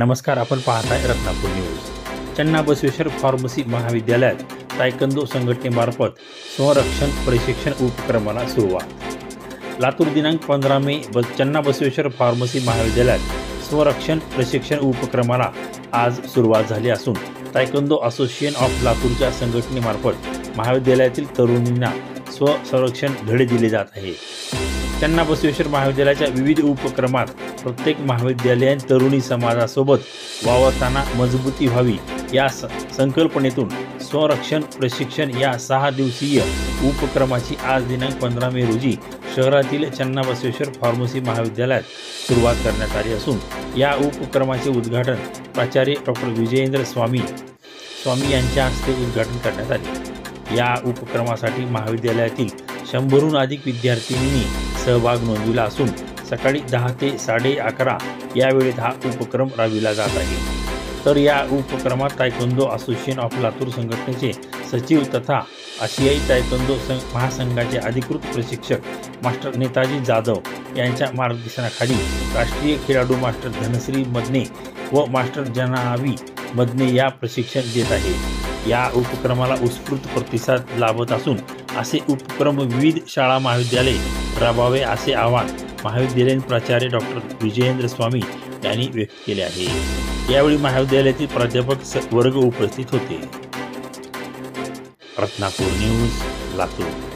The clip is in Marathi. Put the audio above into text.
नमस्कार, आपण पाहताय रत्नापूर न्यूज। चन्नाबसवेश्वर फार्मसी महाविद्यालयात तायक्वांदो संघटनेमार्फत स्वरक्षण प्रशिक्षण उपक्रमाला सुरुवात। लातूर दिनांक 15 मे चन्नाबसवेश्वर फार्मसी महाविद्यालयात स्वरक्षण प्रशिक्षण उपक्रमाला आज सुरुवात झाली असून तायक्वांदो असोसिएशन ऑफ लातूरच्या संघटनेमार्फत महाविद्यालयातील तरुणींना स्वसंरक्षण धडे दिले जात आहे। चन्नाबसवेश्वर महाविद्यालयाच्या विविध उपक्रमात प्रत्येक महाविद्यालयीन तरुणी समाजासोबत वावरताना मजबूती व्हावी या संकल्पनेतून स्वरक्षण प्रशिक्षण या 6 दिवसीय उपक्रमाची आज दिनांक 15 मे रोजी शहरातील चन्नाबसवेश्वर फार्मसी महाविद्यालयात सुरुवात करण्यात आली असून या उपक्रमाचे उद्घाटन प्राचार्य डॉक्टर विजयेंद्र स्वामी यांच्या हस्ते उद्घाटन करण्यात आले। या उपक्रमासाठी महाविद्यालयातील 100हून अधिक विद्यार्थिनींनी सहभाग नोंदविला असून सकाळी 10 ते 11:30 या वेळेत हा उपक्रम राबविला जात आहे। तर या उपक्रमात तायक्वांदो असोसिएशन ऑफ लातूर संघटनेचे सचिव तथा आशियाई तायक्वांदो महासंघाचे अधिकृत प्रशिक्षक मास्टर नेताजी जाधव यांच्या मार्गदर्शनाखाली राष्ट्रीय खेळाडू मास्टर धनश्री मदने व मास्टर जनावी मदने या प्रशिक्षण देत आहे। या उपक्रमाला उत्स्फूर्त प्रतिसाद लाभत असून असे उपक्रम विविध शाळा महाविद्यालये राबवावे असे आवाहन महाविद्यालयीन प्राचार्य डॉक्टर विजयेंद्र स्वामी यांनी व्यक्त केले आहे। यावेळी महाविद्यालयातील प्राध्यापक वर्ग उपस्थित होते। रत्नापूर न्यूज, लातूर।